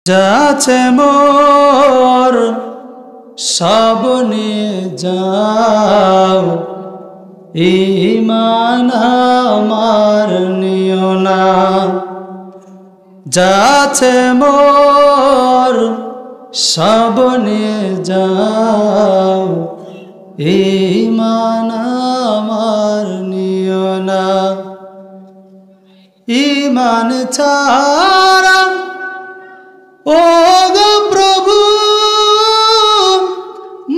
যাচ্ছে মোর সব নিয়ে যাও, ঈমান আমার নিও না। যাচ্ছে মোর সব নিয়ে যাও, ঈমান আমার নিও না। ঈমান ছাড়া ও গো প্রভু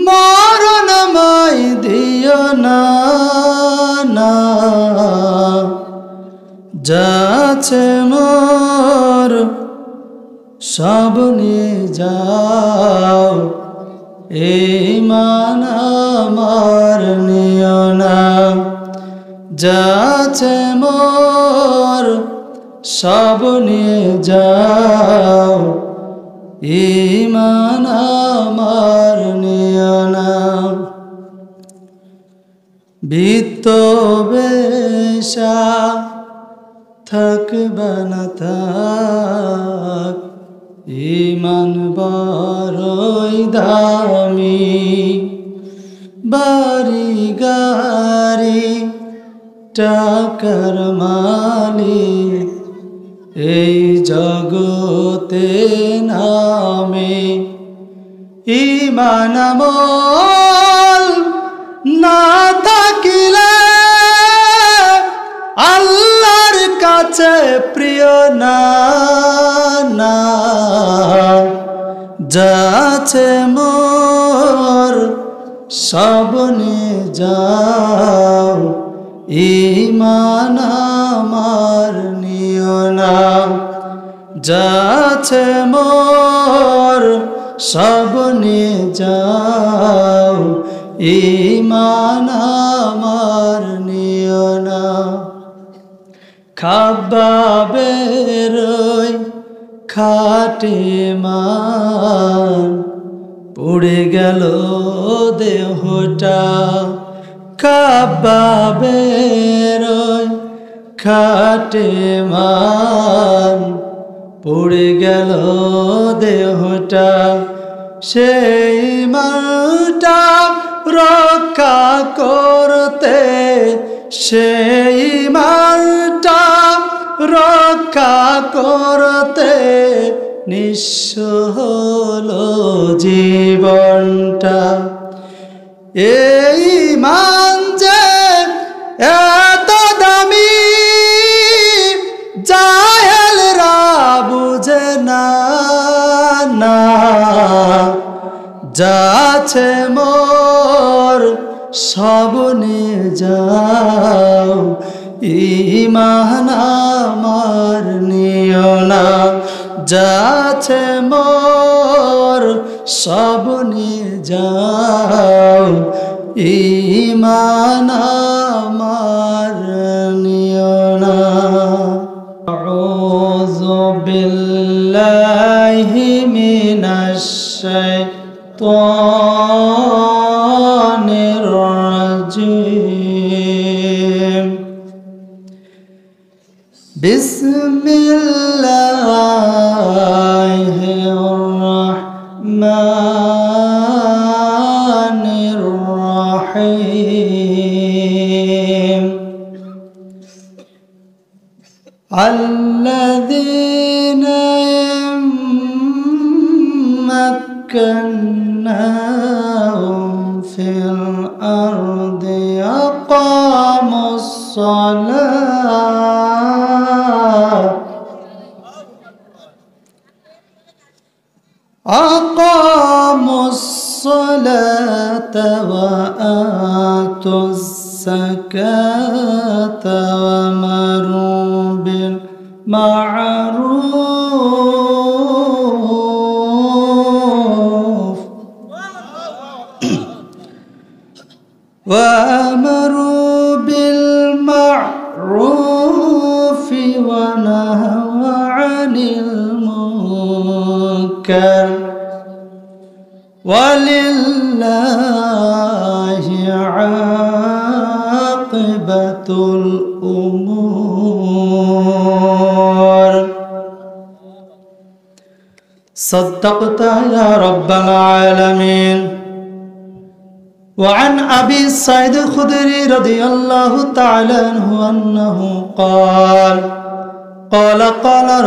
মরণ মাই দিও না, না। যাচ্ছে মোর সব নিয়ে যাও, ঈমান আমার নিও না। যাচ্ছে মোর সব নিয়ে যাও, ঈমান আমার নিও না। বিত্তবেশা থাকবে না থাক, ঈমান বড়ই দামি। বাড়ি গাড়ি টাকার মালিক এই জগতে নামে, ঈমান আমল না থাকিলে আল্লাহর কাছে প্রিয় না, না। যাচ্ছে মোর সব নিয়ে যাও, ঈমান আমার নিও না। যাচ্ছে মোর সব নিয়ে যাও, ঈমান আমার নিও না। খাবাবের খাটে মান পুড়ে গেল দেহটা। খাবাবের খাটে মান পুড়ে গেল দেহটা। সেই মানটা রক্ষা করতে, সেই মানটা রক্ষা করতে নিঃস্ব হলো জীবনটা। এই ঈমান যে এত দামি জাহেলরা বুঝে না, না। যাচ্ছে মোর সব নিয়ে যাও, ঈমান আমার নিও না। যাচ্ছে মোর সব নিয়ে যাও, ঈমান আমার নিও না। আউযু বিল্লাহি মিনাশ শাইতানির রাজীম। বিসমিল্লাহির রাহমানির রাহিম। আল্লাযীনা মাক্কান্নাহুম ফিল আরদি আকামুস সালাহ, আকামুস সালাতা ওয়া আতুস যাকাতা ওয়া আমারু বিল মা'রুফ ওয়া আমারু বিল মা'রুফি ওয়া নাহাউ আনিল মুনকার ওয়ালিল্লাহি আকিবাতুল উমুর। صدقت يا رب العالمين. وعن أبي سعيد الخدري رضي الله تعالى عنه أنه قال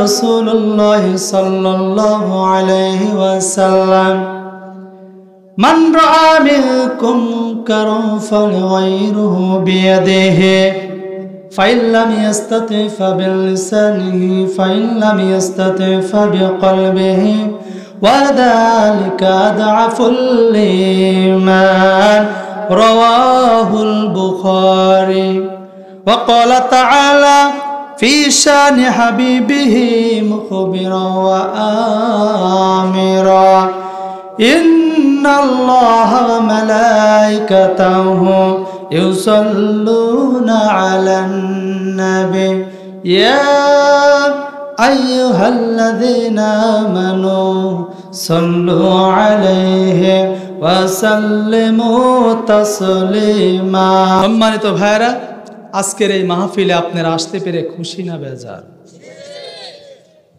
رسول الله صلى الله عليه وسلم: من رأى منكم منكرا فليغيره بيده فإن لم يستطع فبلسانه فإن لم يستطع فبقلبه وذلك أضعف الإيمان. رواه البخاري. وقال تعالى في شان حبيبه مخبرا وآمرا: إن الله وملائكته يصلون على النبي يا أيها الذين آمنوا صلوا عليه وسلموا تسليما. সম্মানিত ভাইরা, আজকের এই মাহফিলে আপনারা আসতে পেরে খুশি না বেজার?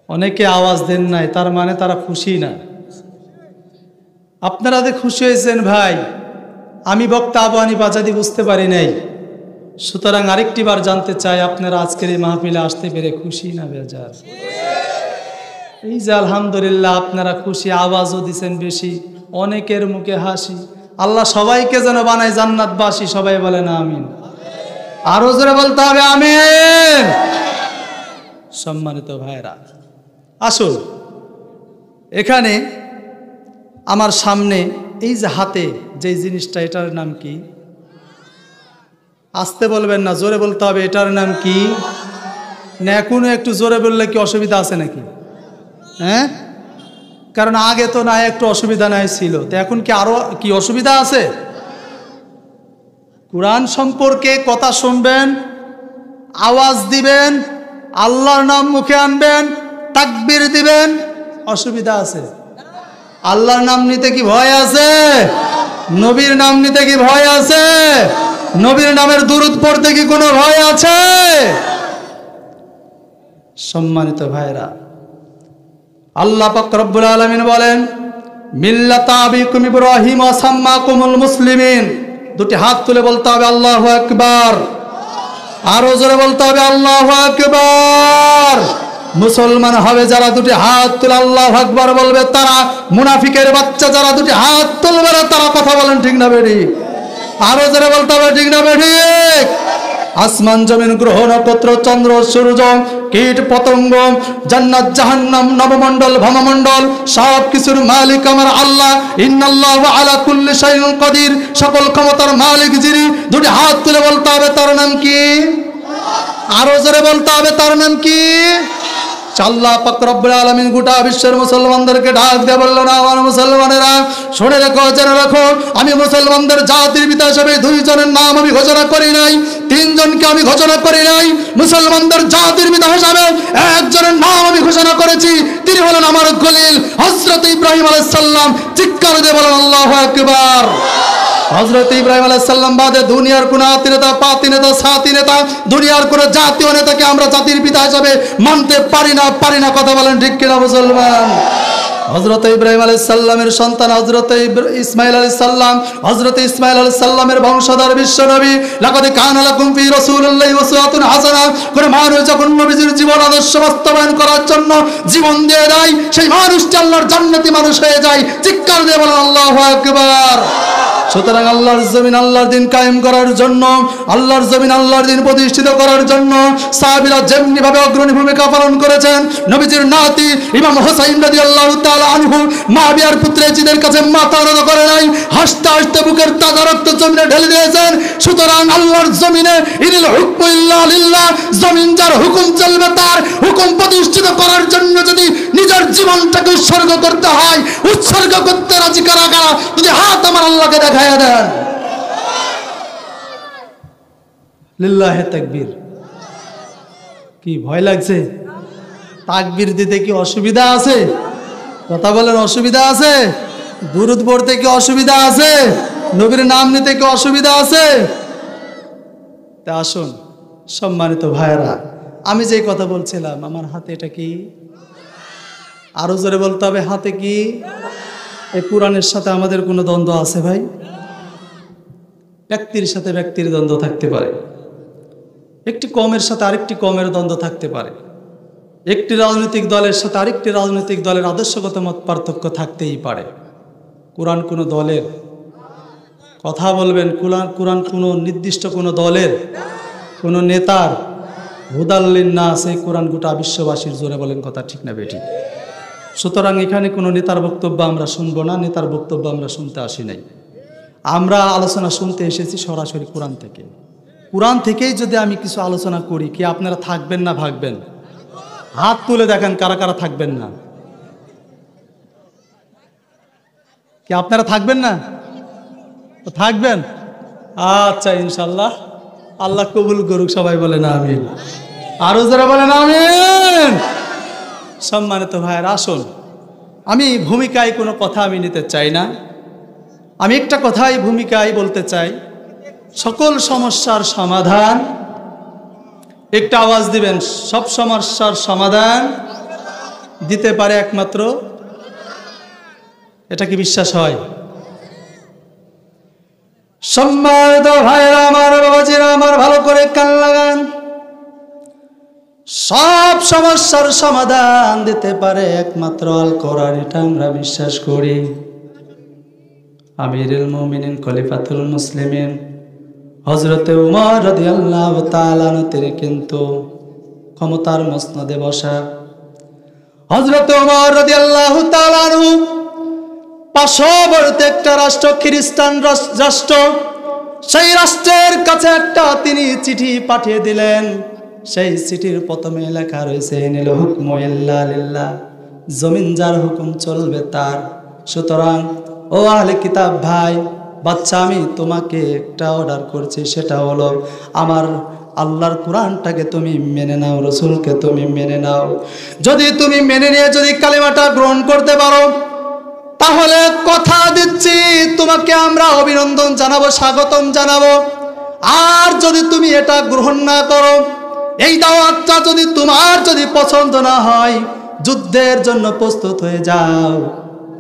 অনেকে আওয়াজ দেন নাই, তার মানে তারা খুশি না। আপনারা যে খুশি হয়েছেন ভাই, আমি বক্তা আবু হানিফা আজাদি বুঝতে পারি নাই। সুতরাং আরেকটি বার জানতে চাই, আপনারা আজকের এই মাহফিলে আসতে পেরে খুশি না বেজার? এই যে আলহামদুলিল্লাহ আপনারা খুশি, আওয়াজও দিচ্ছেন বেশি, অনেকের মুখে হাসি। আল্লাহ সবাইকে যেন বানায় জান্নাতবাসী, সবাই বলেন আমিন। আরো জোরে বলতে হবে আমিন। সম্মানিত ভাইরা, আসুন, এখানে আমার সামনে এই যে হাতে যে জিনিসটা, এটার নাম কি? আসতে বলবেন না, জোরে বলতে হবে। এটার নাম কি? না এখনো একটু জোরে বললে কি অসুবিধা আছে নাকি? হ্যাঁ, কারণ আগে তো না একটু অসুবিধা নাই ছিল, তো এখন কি আরো কি অসুবিধা আছে? কুরআন সম্পর্কে কথা শুনবেন, আওয়াজ দিবেন, আল্লাহর নাম মুখে আনবেন, তাকবীর দিবেন, অসুবিধা আছে? আল্লাহর নাম নিতে কি ভয় আছে? নবীর নাম নিতে কি ভয় আছে? নবীর নামের দুরূদ পড়তে কি কোনো ভয় আছে? সম্মানিত ভাইরা, আল্লাহ পাক রব্বুল আলামিন বলেন, মিল্লাতা আবিকুম ইব্রাহিম ওয়া সাম্মাকুমুল মুসলিমিন। দুটি হাত তুলে বলতে হবে আল্লাহু আকবার। আরো জোরে বলতে হবে আল্লাহু আকবার। মুসলমান হবে যারা দুটি হাত তুলে আল্লাহু আকবার বলবে, তারা মুনাফিকের বাচ্চা যারা দুটি হাত তুলবে না, তারা কথা বলেন ঠিক না বেঠিক? আরো জোরে বলতে হবে ঠিক না বেঠিক? আসমান জমিন গ্রহ নক্ষত্র চন্দ্র সূর্য কীট পতঙ্গ জান্নাত জাহান্নাম নবমণ্ডল ভমমণ্ডল সব কিছুর মালিক আমার আল্লাহ। ইন্নাল্লাহু আলা কুল্লি শাইইন কাদির, সকল ক্ষমতার মালিক যিনি। দুটি হাত তুলে বলতে হবে তার নাম কি? আরো জোরে বলতে হবে তার নাম কি? আল্লাহ পাক রব্বুল আলামিন গোটা বিশ্বের মুসলমানদেরকে ডাক দিয়ে বললেন, আমার মুসলমানেরা শুনে রেখো, জেনে রাখো, আমি মুসলমানদের জাতির পিতা হিসেবে দুইজনের নাম আমি ঘোষণা করি নাই, তিনজনকে আমি ঘোষণা করি নাই। মুসলমানদের জাতির পিতা হিসেবে একজনের নাম আমি ঘোষণা করেছি, তিনি হলেন আমার খলিল হযরত ইব্রাহিম আলাইহিস সালাম। চিৎকার দিয়ে বলেন আল্লাহু আকবার। হযরত ইব্রাহিম আলাইহিস সালাম বাদে দুনিয়ার কোন আতি নেতা, পাতি নেতা, সাতি নেতা, দুনিয়ার কোন জাতীয় নেতাকে আমরা জাতির পিতা হিসেবে মানতে পারি না। কথা বলেন ঠিক কিনা মুসলমান? হযরত ইব্রাহিম আলাইহিস সালামের সন্তান হযরত ইসমাঈল আলাইহিস সালাম, হযরত ইসমাঈল আলাইহিস সালামের বংশধর বিশ্বনবী। লাকাদ কানা লাকুম ফি রাসূলিল্লাহি উসওয়াতুন হাসানাহ। কোন মানুষ যখন নবীজির জীবন আদর্শ বাস্তবায়ন করার জন্য জীবন দিয়ে দেয়, সেই মানুষটি আল্লাহর জান্নাতি মানুষ হয়ে যায়। চিৎকার দিয়ে বলেন আল্লাহু আকবার। সুতরাং আল্লাহর জমিন আল্লাহর দিন কায়েম করার জন্য, আল্লাহর জমিন আল্লাহর দিন প্রতিষ্ঠিত করার জন্য সাহাবীরা যেমনি ভাবে অগ্রণী ভূমিকা পালন করেছেন, নবীজির নাতি ইমাম হুসাইন রাদিয়াল্লাহু তাআলা আনহু মাবিয়ার পুত্র ইয়াজিদের কাছে মাথা নত করে নাই, হাসতে হাসতে বুকের তাজা রক্ত জমিনে ঢেলে দিয়েছেন। সুতরাং আল্লাহর জমিনে ইনিল হুকমু ইল্লা লিল্লাহ, জমিন যার হুকুম চলবে, তার হুকুম প্রতিষ্ঠিত করার জন্য যদি নিজের জীবনটাকে উৎসর্গ করতে হয়, উৎসর্গ করতে রাজি কারা কারা? যদি হাত আমার আল্লাহকে দেখায় দেন। লিল্লাহে তাকবীর। কি ভয় লাগছে? তাকবীর দিতে কি অসুবিধা আছে? কথা বলেন, অসুবিধা আছে? দুরূদ পড়তে কি অসুবিধা আছে? নবীর নাম নিতে কি অসুবিধা আছে? তা আসুন সম্মানিত ভাইরা, আমি যে কথা বলছিলাম, আমার হাতে এটা কি? আরো জোরে বলতে হবে হাতে কি? এই কোরআনের সাথে আমাদের কোনো দ্বন্দ্ব আছে ভাই? ব্যক্তির সাথে ব্যক্তির দ্বন্দ্ব থাকতে পারে, একটি কমের সাথে আরেকটি কমের দ্বন্দ্ব থাকতে পারে, একটি রাজনৈতিক দলের সাথে আরেকটি রাজনৈতিক দলের আদর্শগত মত পার্থক্য থাকতেই পারে। কোরআন কোনো দলের কথা বলবেন, কোরআন কোনো নির্দিষ্ট কোনো দলের কোনো নেতার হুদাল্লিন না আছে, কোরআন গোটা বিশ্ববাসীর। জোরে বলেন কথা ঠিক না বেঠিক? সুতরাং এখানে কোনো নেতার বক্তব্য আমরা শুনবো না, নেতার বক্তব্য আমরা শুনতে আসি নাই। আমরা আলোচনা শুনতে এসেছি সরাসরি কোরআন থেকে। কোরআন থেকেই যদি আমি কিছু আলোচনা করি, কি আপনারা থাকবেন না ভাগবেন? হাত তুলে দেখেন কারা কারা থাকবেন না। কি আপনারা থাকবেন না? থাকবেন? আচ্ছা, ইনশাল্লাহ আল্লাহ কবুল করুক। সবাই বলেন আমিন। আরো যারা বলেন আমিন। সম্মানিত ভাইয়ের, আসুন, আমি ভূমিকায় কোনো কথা আমি নিতে চাই না। আমি একটা কথাই ভূমিকায় বলতে চাই, সকল সমস্যার সমাধান, একটা আওয়াজ দিবেন, সব সমস্যার সমাধান দিতে পারে একমাত্র। এটা কি বিশ্বাস হয়? সম্মানিত ভাইরা আমার, বাবাজিরা আমার, ভালো করে কান লাগান। সব সমস্যার সমাধান দিতে পারে একমাত্র আল কোরআন, এটা আমরা বিশ্বাস করি। আমিরুল মুমিনিন খলিফাতুল মুসলিমিন হযরতে উমর রাদিয়াল্লাহু তাআলা আনহু তিনি কিন্তু ক্ষমতার মসনদে বসা। হযরতে উমর রাদিয়াল্লাহু তাআলা আনহু পার্শ্ববর্তী একটা রাষ্ট্র, খ্রিস্টান রাষ্ট্র, সেই রাষ্ট্রের কাছে একটা তিনি চিঠি পাঠিয়ে দিলেন। সেই চিঠির প্রথমে লেখা রয়েছে ইনিল হুকমু ইল্লা লিল্লাহ, জমিন যার হুকুম চলবে তার। সুতরাং ও আহলে কিতাব ভাই, বাচ্চা, আমি তোমাকে একটা অর্ডার করছি, সেটা হলো আমার আল্লাহর কোরআনটাকে তুমি মেনে নাও, রসুলকে তুমি মেনে নাও। যদি তুমি মেনে নিয়ে যদি কালিমাটা গ্রহণ করতে পারো, তাহলে কথা দিচ্ছি তোমাকে আমরা অভিনন্দন জানাবো, স্বাগতম জানাবো। আর যদি তুমি এটা গ্রহণ না করো, এই দাওয়াতটা যদি তোমার যদি পছন্দ না হয়, যুদ্ধের জন্য প্রস্তুত হয়ে যাও,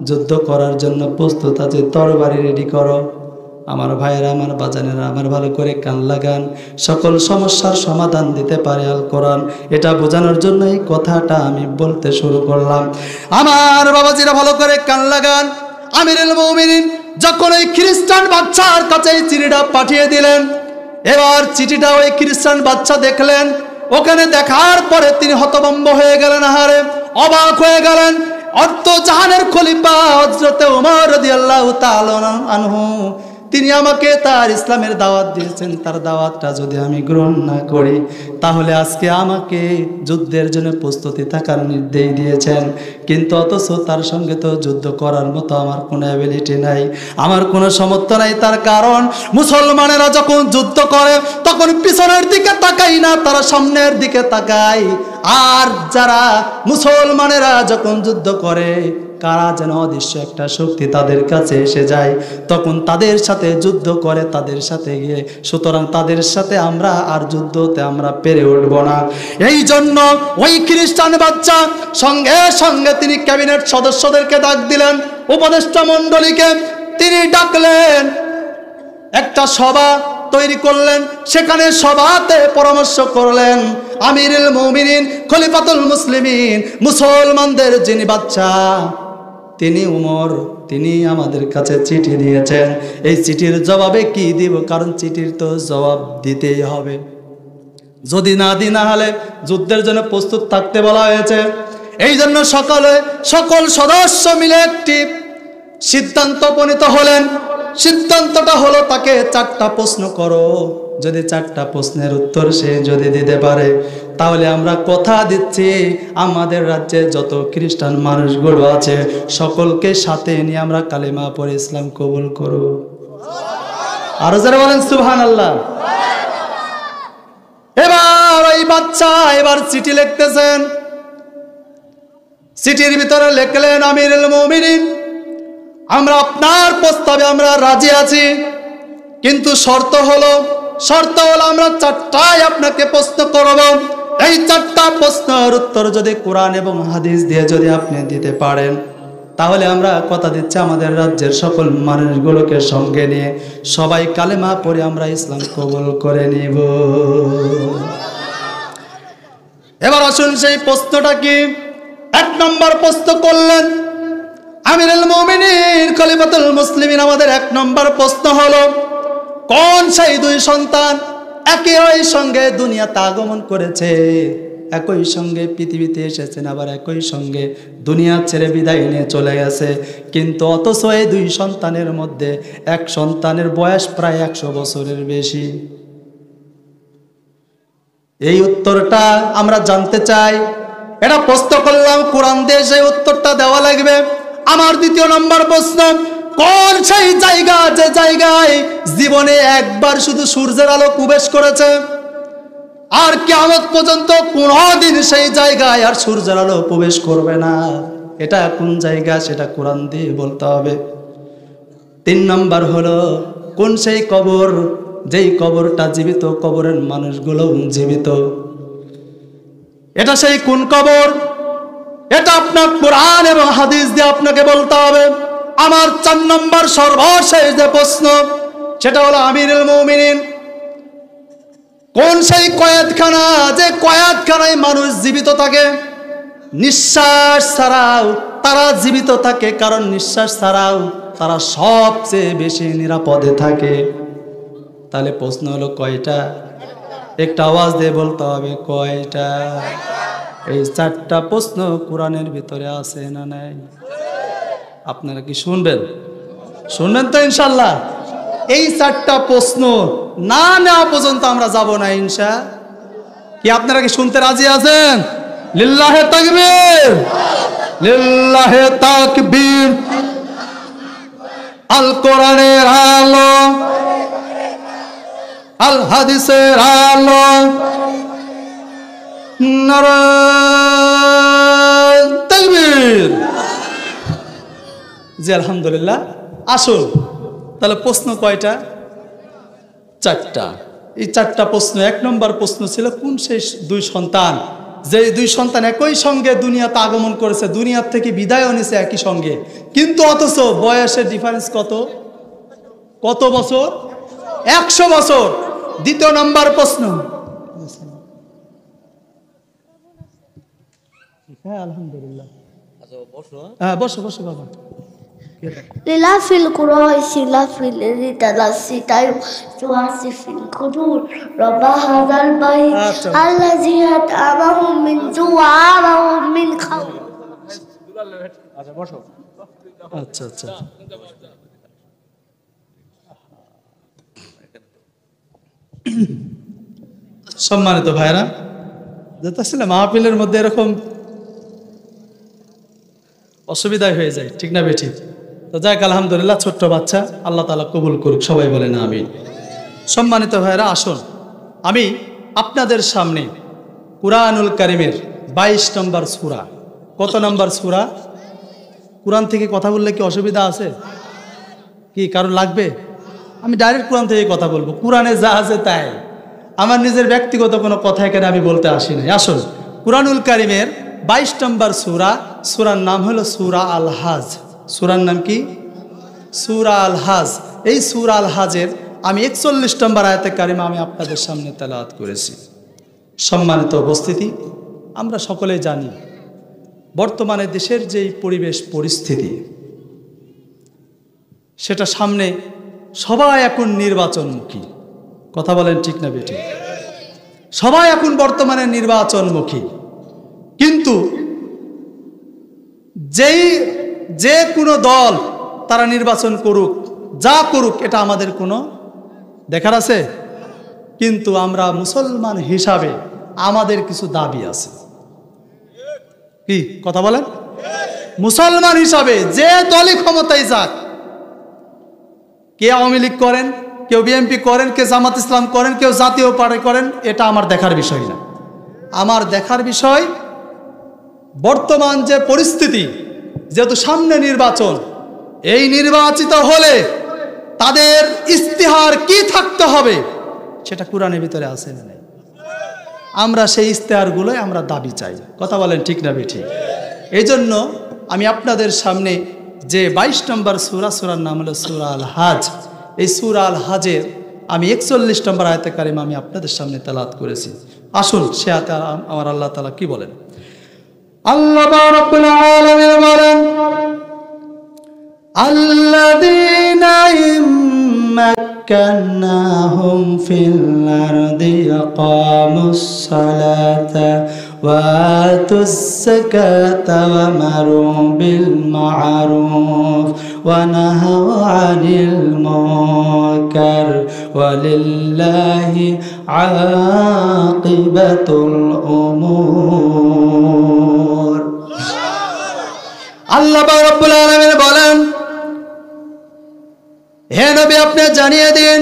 যুদ্ধ করার জন্য প্রস্তুত আছে, তরবারি রেডি করো। আমার ভাইয়েরা, আমার বাজানেরা, আমার ভালো করে কান লাগান। সকল সমস্যার সমাধান দিতে পারে আল কোরআন, এটা বোঝানোর জন্য এই কথাটা আমি বলতে শুরু করলাম। আমার বাবাজিরা ভালো করে কান লাগান। আমিরুল মুমিনিন যখন ওই খ্রিস্টান বাচ্চার কাছে এই চিঠিটা পাঠিয়ে দিলেন, এবার চিঠিটা ওই খ্রিস্টান বাচ্চা দেখলেন। ওখানে দেখার পরে তিনি হতভম্ব হয়ে গেলেন, আহারে অবাক হয়ে গেলেন। অর্থ জাহানের খলিফা হযরতে ওমর রাদিয়াল্লাহু তাআলা আনহু তিনি আমাকে তার ইসলামের দাওয়াত দিয়েছেন, তার দাওয়াতটা যদি আমি গ্রহণ না করি, তাহলে আজকে আমাকে যুদ্ধের জন্য প্রস্তুতি থাকার নির্দেশ দিয়েছেন। কিন্তু অথচ তার সঙ্গে তো যুদ্ধ করার মতো আমার কোনো অ্যাবিলিটি নাই, আমার কোনো সামর্থ্য নাই। তার কারণ মুসলমানেরা যখন যুদ্ধ করে তখন পিছনের দিকে তাকাই না, তারা সামনের দিকে তাকায়। আর যারা মুসলমানেরা যখন যুদ্ধ করে, কারা যেন অদৃশ্য একটা শক্তি তাদের কাছে এসে যায়, তখন তাদের সাথে যুদ্ধ করে, তাদের সাথে গিয়ে। সুতরাং তাদের সাথে আমরা আর যুদ্ধতে আমরা পেরে উঠব না। এই জন্য ওই খ্রিস্টান বাচ্চা সঙ্গে সঙ্গে তিনি ক্যাবিনেট সদস্যদেরকে ডাক দিলেন, উপদেষ্টা মণ্ডলীকে তিনি ডাকলেন, একটা সভা তৈরি করলেন। সেখানে সভাতে পরামর্শ করলেন আমিরুল মুমিনিন খলিফাতুল মুসলিমিন, মুসলমানদের যিনি বাচ্চা, তিনি উমর, তিনি আমাদের কাছে চিঠি দিয়েছেন। এই চিঠির জবাবে কি দিব? কারণ চিঠির তো জবাব দিতেই হবে, যদি না দিই না হলে যুদ্ধের জন্য প্রস্তুত থাকতে বলা হয়েছে। এই জন্য সকল সদস্য মিলে একটি সিদ্ধান্ত উপনীত হলেন। সিদ্ধান্তটা হলো, তাকে 4টা প্রশ্ন করো, যদি 4টা প্রশ্নের উত্তর সে যদি দিতে পারে, তাহলে আমরা কথা দিচ্ছি আমাদের রাজ্যে যত খ্রিস্টান মানুষগুলো আছে সকলকে সাথে নিয়ে আমরা কালেমা পড়ে ইসলাম কবুল করব। আরো যারা বলেন সুবহানাল্লাহ। এবার ওই বাচ্চা এবার চিঠি লিখতেছেন। চিঠির ভিতরে লিখলেন, আমিরুল মুমিনিন, আমরা আপনার প্রস্তাবে আমরা রাজি আছি, কিন্তু শর্ত হলো আমরা 4টায় আপনাকে প্রশ্ন করব। এই চারটা প্রশ্নের উত্তর যদি কোরআন এবং হাদিস দিয়ে যদি আপনি দিতে পারেন, তাহলে আমরা কথা দিচ্ছি আমাদের রাজ্যের সকল মানুষগুলোকে সঙ্গে নিয়ে সবাই কালেমা পড়ে আমরা ইসলাম কবুল করে নিব। এবার আসুন সেই প্রশ্নটা কি। 1 নম্বর প্রশ্ন করলেন আমিরুল মুমিনিন খলিফাতুল মুসলিমিন। আমাদের 1 নম্বর প্রশ্ন হলো, কোন সেই 2 সন্তান একই সঙ্গে দুনিয়াতে আগমন করেছে, একই সঙ্গে পৃথিবীতে এসেছেন, আবার একই সঙ্গে দুনিয়া ছেড়ে বিদায় নিয়ে চলে গেছে, কিন্তু অথচ এই 2 সন্তানের মধ্যে এক সন্তানের বয়স প্রায় 100 বছরের বেশি? এই উত্তরটা আমরা জানতে চাই। এটা প্রশ্ন করলাম, কোরআন দিয়ে সেই উত্তরটা দেওয়া লাগবে। আমার 2 নম্বর প্রশ্ন, কোন সেই জায়গা যে জায়গায় জীবনে একবার শুধু সূর্যের আলো প্রবেশ করেছে, আর কিয়ামত পর্যন্ত কোনদিন সেই জায়গায় আর সূর্যের আলো প্রবেশ করবে না? এটা কোন জায়গা, সেটা কোরআন দিয়ে বলতে হবে। 3 নম্বর হলো, কোন সেই কবর যেই কবরটা জীবিত, কবরের মানুষগুলো জীবিত, এটা সেই কোন কবর? এটা আপনার কোরআন এবং হাদিস দিয়ে আপনাকে বলতে হবে। আমার 4 নম্বর সর্বশেষ যে প্রশ্ন, সেটা হলো আমিরুল মুমিনিন, কোন সেই কয়েদখানা যে কয়েদখানায় মানুষ জীবিত থাকে, নিঃশ্বাস ছাড়াও তারা জীবিত থাকে, কারণ নিঃশ্বাস ছাড়াও তারা সবচেয়ে বেশি নিরাপদে থাকে। তাহলে প্রশ্ন হলো কয়টা? একটা আওয়াজ দিয়ে বলতে হবে কয়টা? এই 4টা প্রশ্ন কোরআনের ভিতরে আছে না নাই? আপনারা কি শুনবেন? শুনবেন তো ইনশাল্লাহ? এই 4টা প্রশ্ন না নেওয়া পর্যন্ত আমরা যাব না ইনশা। কি আপনারা কি শুনতে রাজি আছেন? লিল্লাহে তাকবীর, লিল্লাহে তাকবীর। আল কোরআনের আলো, আল হাদিসের আলো, নারায়ে তাকবীর। জি আলহামদুলিল্লাহ। আসুন তাহলে প্রশ্ন কয়টা? 4টা। এই 4টা প্রশ্ন। 1 নম্বর প্রশ্ন ছিল, কোন সেই 2 সন্তান যে 2 সন্তান একই সঙ্গে দুনিয়াতে আগমন করেছে, দুনিয়ার থেকে বিদায় নিয়েছে একই সঙ্গে, কিন্তু অথচ বয়সের ডিফারেন্স কত? কত বছর? 100 বছর। 2 নম্বর প্রশ্ন, হ্যাঁ আলহামদুলিল্লাহ, হ্যাঁ বসো বসো বাবা। لله في القراء لا في التلاسي تواسي في القدور رب هذا البيت الذي أطعمهم من جوع وآمنهم من خوف. আচ্ছা আচ্ছা, সম্মানিত ভাইরা, যেতেছিলাম মাহফিলের মধ্যে এরকম অসুবিধাই হয়ে যায়, ঠিক না বেঠি? তো যাক আলহামদুলিল্লাহ, ছোট্ট বাচ্চা, আল্লাহ তাআলা কবুল করুক, সবাই বলেন আমিন। সম্মানিত ভাইরা, আসুন আমি আপনাদের সামনে কুরআনুল কারীমের 22 নম্বর সূরা। কত নম্বর সূরা? কুরআন থেকে কথা বললে কি অসুবিধা আছে? কি কারণ লাগবে? আমি ডাইরেক্ট কুরআন থেকে কথা বলবো, কুরআনে যা আছে তাই। আমার নিজের ব্যক্তিগত কোনো কথা এখানে আমি বলতে আসি নাই। আসুন কুরআনুল কারীমের 22 নম্বর সূরা, সূরার নাম হলো সূরা আল হাজ। সূরার নাম কি? সূরা আল হাজ। এই সূরা আল হাজের আমি 41 নম্বর আয়াতে কারিমা আমি আপনাদের সামনে তেলাওয়াত করেছি। সম্মানিত উপস্থিতি, আমরা সকলেই জানি বর্তমানে দেশের যেই পরিবেশ পরিস্থিতি, সেটা সামনে সবাই এখন নির্বাচনমুখী। কথা বলেন ঠিক না বেঠিক? সবাই এখন বর্তমানে নির্বাচনমুখী, কিন্তু যে কোনো দল তারা নির্বাচন করুক, যা করুক, এটা আমাদের কোনো দেখার আছে। কিন্তু আমরা মুসলমান হিসাবে আমাদের কিছু দাবি আছে। কি কথা বলেন? মুসলমান হিসাবে যে দলই ক্ষমতায় যাক, কে আওয়ামী লীগ করেন, কেউ বিএনপি করেন, কেউ জামাত ইসলাম করেন, কেউ জাতীয় পার্টি করেন, এটা আমার দেখার বিষয় না। আমার দেখার বিষয় বর্তমান যে পরিস্থিতি, যেহেতু সামনে নির্বাচন, এই নির্বাচিত হলে তাদের ইস্তিহার কি থাকতে হবে সেটা কোরআনের ভিতরে আছে না নাই? আমরা সেই ইস্তেহারগুলোই আমরা দাবি চাই। কথা বলেন ঠিক না বেঠিক? এই জন্য আমি আপনাদের সামনে যে 22 নম্বর সূরার নাম হলো সূরা আল হাজ, এই সূরা আল হাজের আমি 41 নম্বর আয়াতে কারিমা আমি আপনাদের সামনে তেলাওয়াত করেছি। আসুন সে আয়াতে আমার আল্লাহ তাআলা কি বলেন। আল্লাহ রাব্বুল আলামিন বলেন, আল্লাযীনা ইম্মাক্কানাহুম ফিল আরদি ইয়াকামুস সালাতা ওয়া আতুস যাকাতা ওয়া আমারু বিল মা'রুফ ওয়া নাহাউ আনিল মুনকার ওয়া লিল্লাহি আকিবাতুল উমুর। আল্লাহ রাব্বুল আলামিন বলেন, হে নবী আপনি জানিয়ে দিন,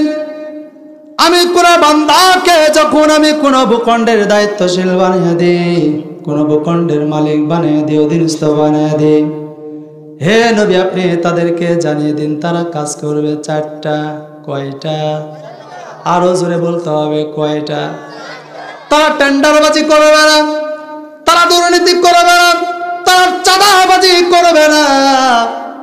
আমি কোন বান্দাকে যখন আমি কোন ভূখণ্ডের দায়িত্বশীল বানিয়ে দিই, কোন ভূখণ্ডের মালিক বানিয়ে দিই, অধীনস্থ বানিয়ে দিই, হে নবী আপনি তাদেরকে জানিয়ে দিন তারা কাজ করবে 4টা। কয়টা? আরো জোরে বলতে হবে, কয়টা? তারা টেন্ডারবাজি করবে না, তারা দুর্নীতি করবে না, তারা চাঁদাবাজি করবে না।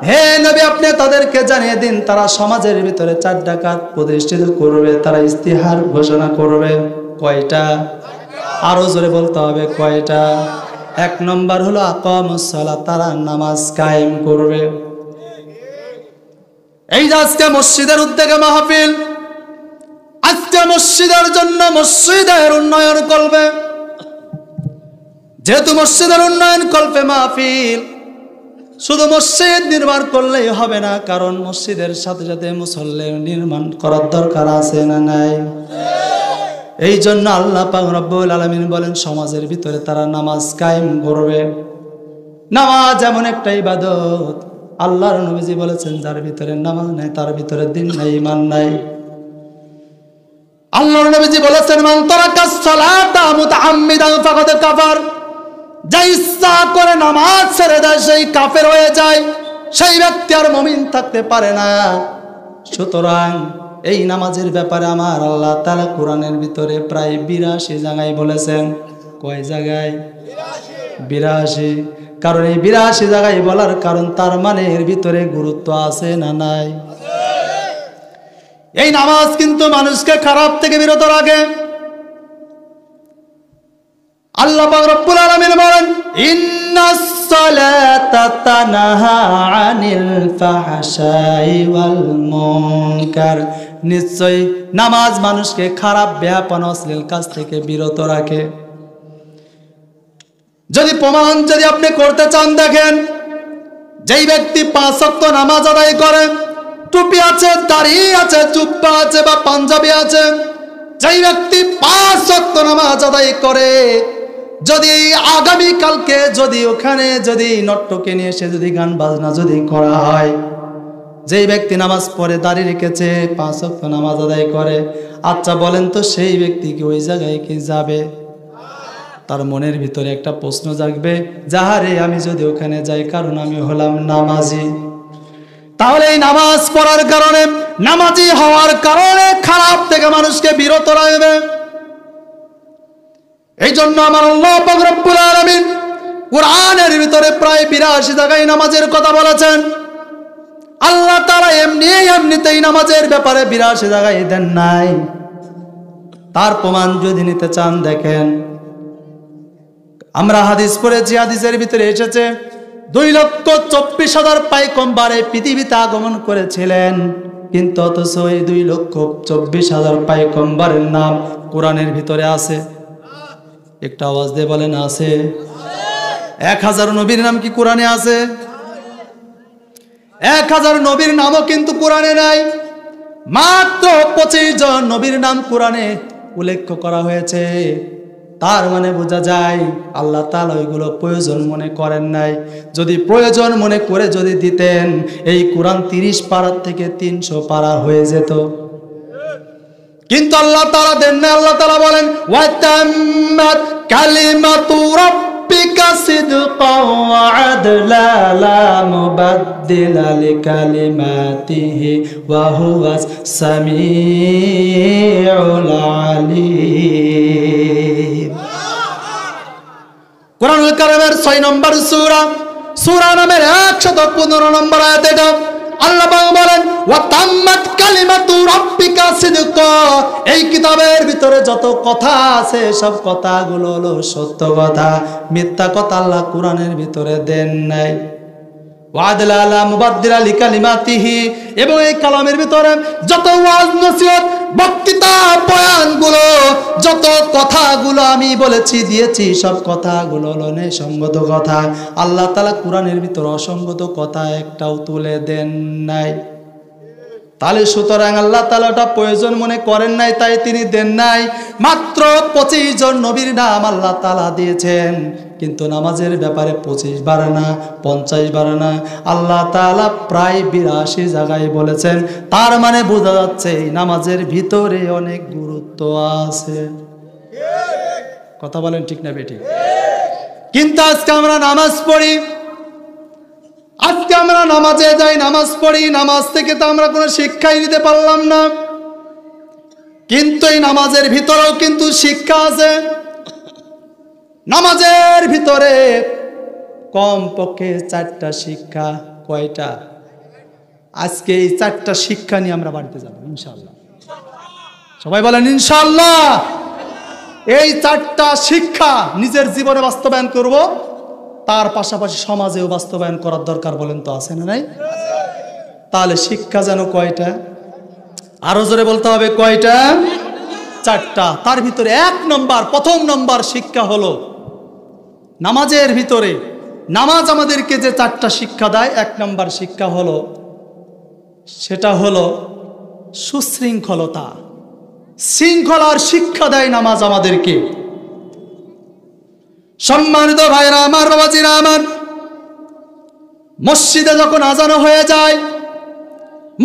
হে নবী আপনি তাদেরকে জানিয়ে দিন তারা সমাজের ভিতরে 4টা কাজ প্রতিষ্ঠিত করবে, তারা ইস্তিহার ঘোষণা করবে। কয়টা? আরো জোরে বলতে হবে, কয়টা? 1 নম্বর হলো আকামুস সালাত, তারা নামাজ কায়েম করবে। এই যে আজকে মসজিদের উদ্যোগে মাহফিল, আজকে মসজিদের জন্য মসজিদের উন্নয়ন করবে, যেহেতু মসজিদের উন্নয়ন কল্পে মাহফিল, শুধু মসজিদ নির্মাণ করলেই হবে না, কারণ মসজিদের সাথে সাথে মুসল্লি নির্মাণ করার দরকার আছে না নাই? এই জন্য আল্লাহ পাক রব্বুল আলামিন বলেন সমাজের ভিতরে তারা নামাজ কায়েম করবে। নামাজ এমন একটা ইবাদত, আল্লাহর নবীজি বলেছেন যার ভিতরে নামাজ নাই তার ভিতরে দিন নাই, ঈমান নাই। আল্লাহর নবীজি বলেছেন মান তারাকাস সালাতা মুতাআম্মিদান ফাকাদ কাফার, যে ইচ্ছা করে নামাজ ছেড়ে দেয় সেই কাফের হয়ে যায়, সেই ব্যক্তি আর মুমিন থাকতে পারে না। সুতরাং এই নামাজের ব্যাপারে আমার আল্লাহ তাআলা কোরআনের ভিতরে প্রায় 82 জায়গায় বলেছেন। কয় জায়গায়? 82। কারণ এই 82 জায়গায় বলার কারণ তার মানে এর ভিতরে গুরুত্ব আছে না নাই? এই নামাজ কিন্তু মানুষকে খারাপ থেকে বিরত রাখে। আল্লাহ পাক রব্বুল আলামিন বলেন ইন্নাস সালাতা তানহা আনিল ফাহশাই ওয়াল মুনকার, নিশ্চয় নামাজ মানুষকে খারাপ বেহাপনা অশ্লীল কাজ থেকে বিরত রাখে। যদি প্রমাণ যদি আপনি করতে চান দেখেন, যেই ব্যক্তি 5 ওয়াক্ত নামাজ আদায় করে, টুপি আছে, দাড়ি আছে, জুব্বা আছে বা পাঞ্জাবি আছে, যেই ব্যক্তি 5 ওয়াক্ত নামাজ আদায় করে, যদি আগামী কালকে যদি ওখানে যদি নট্টকে নিয়ে এসে যদি গান বাজনা যদি করা হয়, যেই ব্যক্তি নামাজ পড়ে দাড়ি রেখেছে 5 ওয়াক্ত নামাজ আদায় করে, আচ্ছা বলেন তো সেই ব্যক্তি কি ওই জায়গায় কি যাবে? তার মনের ভিতরে একটা প্রশ্ন জাগবে, যাহারে আমি যদি ওখানে যাই কারণ আমি হলাম নামাজি। তাহলে এই নামাজ পড়ার কারণে, নামাজি হওয়ার কারণে খারাপ থেকে মানুষকে বিরত রাখবে। এই জন্য আমার আল্লাহ পাক রব্বুল আলামিন কোরআনের ভিতরে প্রায় 82 জায়গায় নামাজের কথা বলেছেন। আল্লাহ তাআলা এমনিতেই নামাজের ব্যাপারে 82 জায়গায় দেন নাই। তার প্রমাণ যদি নিতে চান দেখেন, আমরা হাদিস পড়েছি, হাদিসের ভিতরে এসেছে 2,24,000 পায়গম্বর এই পৃথিবীতে আগমন করেছিলেন, কিন্তু অথচ এই 2,24,000 পায়গম্বরের নাম কোরআনের ভিতরে আছে। একটা আওয়াজ দিয়ে বলেন আছে? 1000 নবীর নাম কি কোরআনে আছে? 1000 নবীর নামও কিন্তু কোরআনে নাই। মাত্র 25 জন নবীর নাম কোরআনে উল্লেখ করা হয়েছে। তার মানে বোঝা যায় আল্লাহ তাআলা ওইগুলো প্রয়োজন মনে করেন নাই। যদি প্রয়োজন মনে করে যদি দিতেন, এই কোরআন 30 পারা থেকে 300 পারা হয়ে যেত, কিন্তু আল্লাহ তাআলা দেন না। আল্লাহ তাআলা বলেন ওয়া তাম্মাত কালিমাতু রাব্বিকা সিদকাও ওয়া আদলা লা মুবাদদিলা লিকালিমাতিহি ওয়া হুয়াস সামিউল আলিম। কোরআনুল কারীমের 6 নম্বর সূরা, সূরা নামের 115 নম্বর আয়াত এটা আল্লাহ পাক বলেন ওয়া তাম্মাত কালিমাতু রাব্বিকা সিদকা। এই কিতাবের ভিতরে যত কথা আছে সব কথাগুলো হলো সত্য কথা, মিথ্যা কথা আল্লাহ কোরআনের ভিতরে দেন নাই। ওয়াদলা লা মুবাদদিলা লিকালিমাতিহি, এবং এই কালামের ভিতরে যত ওয়াজ নসিহত বক্তৃতা বয়ানগুলো যত কথাগুলো আমি বলেছি দিয়েছি সব কথাগুলো হলো নিঃসঙ্গত কথা। আল্লাহ তাআলা কোরআনের ভিতরে অসঙ্গত কথা একটাও তুলে দেন নাই। তাহলে সুতরাং আল্লাহ তাআলা ওটা প্রয়োজন মনে করেন নাই, তাই তিনি দেন নাই। মাত্র 25 জন নবীর নাম আল্লাহ তাআলা দিয়েছেন, কিন্তু নামাজের ব্যাপারে 25 বার না, 50 বার না, আল্লাহ তাআলা প্রায় 82 জায়গায় বলেছেন। তার মানে বোঝা যাচ্ছে এই নামাজের ভিতরে অনেক গুরুত্ব আছে। কথা বলেন ঠিক না বেঠিক? কিন্তু আজকে আমরা নামাজ পড়ি, আজকে আমরা নামাজে যাই, নামাজ পড়ি, নামাজ থেকে তো আমরা কোনো শিক্ষাই নিতে পারলাম না। কিন্তু এই নামাজের ভিতরেও কিন্তু শিক্ষা আছে। নামাজের ভিতরে কমপক্ষে 4টা শিক্ষা। কয়টা? আজকে এই 4টা শিক্ষা নিয়ে আমরা বাড়িতে যাব ইনশাআল্লাহ। সবাই বলেন ইনশাআল্লাহ। এই 4টা শিক্ষা নিজের জীবনে বাস্তবায়ন করব, তার পাশাপাশি সমাজেও বাস্তবায়ন করার দরকার। বলেন তো আছে না নাই? তাহলে শিক্ষা যেন কয়টা? আরো জোরে বলতে হবে কয়টা? 4টা। তার ভিতরে 1 নম্বর, প্রথম নম্বর শিক্ষা হলো নামাজের ভিতরে। নামাজ আমাদেরকে যে 4টা শিক্ষা দেয়, 1 নম্বর শিক্ষা হলো, সেটা হলো সুশৃঙ্খলতা। শৃঙ্খলার শিক্ষা দেয় নামাজ আমাদেরকে। সম্মানিত ভাইরা আমার, বাবাজিরা আমার, মসজিদে যখন আজান হয়ে যায়,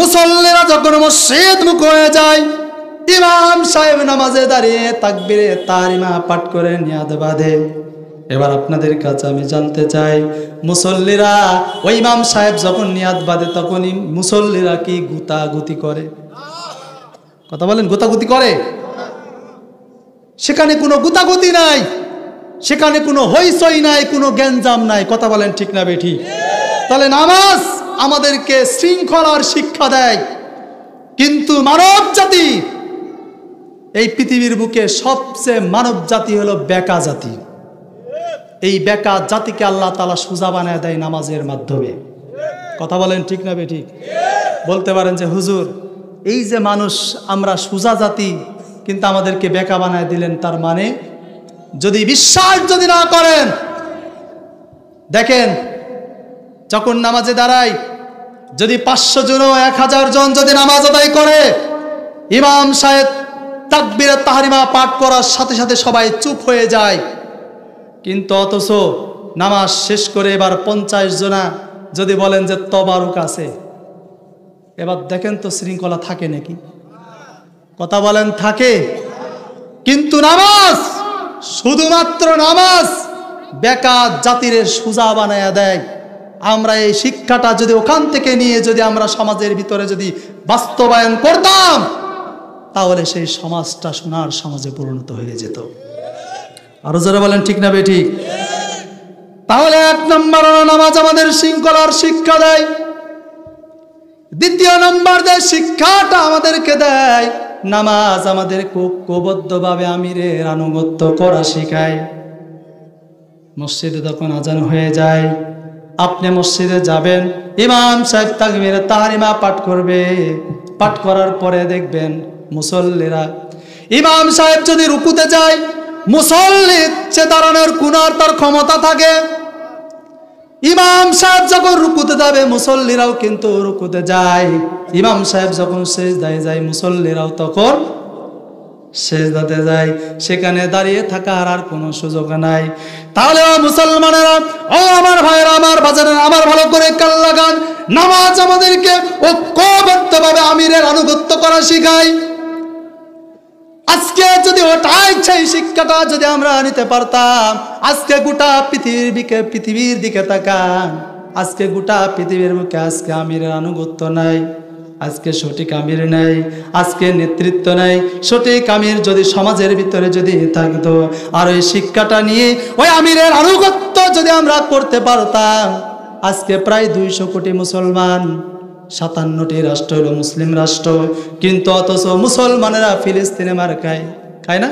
মুসল্লিরা যখন মসজিদ মুখ হয়ে যায়, ইমাম সাহেব নামাজে দাঁড়িয়ে তাকবীরে তাহরিমা পাঠ করে নিয়াদ বাঁধে। এবার আপনাদের কাছে আমি জানতে চাই, মুসল্লিরা ওই ইমাম সাহেব যখন নিয়াদ বাঁধে তখনই মুসল্লিরা কি গুতাগুতি করে? কথা বলেন, গুতাগুতি করে? সেখানে কোনো গুতাগুতি নাই, সেখানে কোনো হইচই নাই, কোনো গ্যাঞ্জাম নাই। কথা বলেন ঠিক না বেঠিক? তাহলে নামাজ আমাদেরকে শৃঙ্খলার শিক্ষা দেয়। কিন্তু মানব জাতি, এই পৃথিবীর বুকে সবচেয়ে মানব জাতি হলো বেকা জাতি। এই বেকা জাতিকে আল্লাহ তাআলা সোজা বানায় দেয় নামাজের মাধ্যমে। কথা বলেন ঠিক না বেঠিক? বলতে পারেন যে হুজুর, এই যে মানুষ আমরা সোজা জাতি, কিন্তু আমাদেরকে বেকা বানায় দিলেন, তার মানে? যদি বিশ্বাস যদি না করেন, দেখেন যখন নামাজে দাঁড়াই, যদি 500 জন 1000 জন যদি নামাজ আদায় করে, ইমাম সাহেব তাকবীরে তাহরিমা পাঠ করার সাথে সাথে সবাই চুপ হয়ে যায়। কিন্তু অথচ নামাজ শেষ করে এবার 50 জনা যদি বলেন যে তবারুক আছে, এবার দেখেন তো শৃঙ্খলা থাকে নাকি? কথা বলেন থাকে? কিন্তু নামাজ, শুধুমাত্র নামাজ বেকা জাতির সোজা বানায়া দেয়। আমরা এই শিক্ষাটা যদি ওখান থেকে নিয়ে যদি আমরা সমাজের ভিতরে যদি বাস্তবায়ন করতাম, তাহলে সেই সমাজটা সোনার সমাজে পরিণত হয়ে যেত। আরো যারা বলেন ঠিক না বেঠিক? তাহলে 1 নম্বর নামাজ আমাদের শৃঙ্খলার শিক্ষা দেয়। দ্বিতীয় নম্বর যে শিক্ষাটা আমাদেরকে দেয়, নামাজ আমাদেরকে ঐক্যবদ্ধভাবে আমিরের আনুগত্য করা শেখায়। মসজিদে যখন আজান হয়ে যায়, আপনি মসজিদে যাবেন, ইমাম সাহেব তাকবীরে তাহরিমা পাঠ করবে, পাঠ করার পরে দেখবেন মুসল্লিরা, ইমাম সাহেব যদি রুকুতে যায়, মুসল্লি সে দাঁড়ানোর কোন আর তার ক্ষমতা থাকে? ইমাম সাহেব যখন রুকুতে যাবে, মুসল্লিরাও কিন্তু রুকুতে যায়। ইমাম সাহেব যখন সিজদায় যায়, মুসল্লিরাও তখন সিজদাতে যায়। সেখানে দাঁড়িয়ে থাকার আর কোনো সুযোগ নাই। তাহলে ও মুসলমানেরা, ও আমার ভাইয়েরা, আমার বাজারের, আমার ভালো করে কান লাগান, নামাজ আমাদেরকে ঐক্যবদ্ধভাবে আমিরের আনুগত্য করা শেখায়। আজকে যদি ওটাই সেই শিক্ষাটা যদি আমরা নিতে পারতাম, আজকে গোটা পৃথিবীর দিকে তাকান, আজকে গোটা পৃথিবীর বুকে আজকে আমিরের আনুগত্য নাই। আজকে সঠিক আমির নেই, আজকে নেতৃত্ব নেই। সঠিক আমির যদি সমাজের ভিতরে যদি থাকতো, আর ওই শিক্ষাটা নিয়ে ওই আমিরের আনুগত্য যদি আমরা করতে পারতাম, আজকে প্রায় 200 কোটি মুসলমান, 57টি রাষ্ট্র হলো মুসলিম রাষ্ট্র, কিন্তু অথচ মুসলমানেরা ফিলিস্তিনে মার খায় না।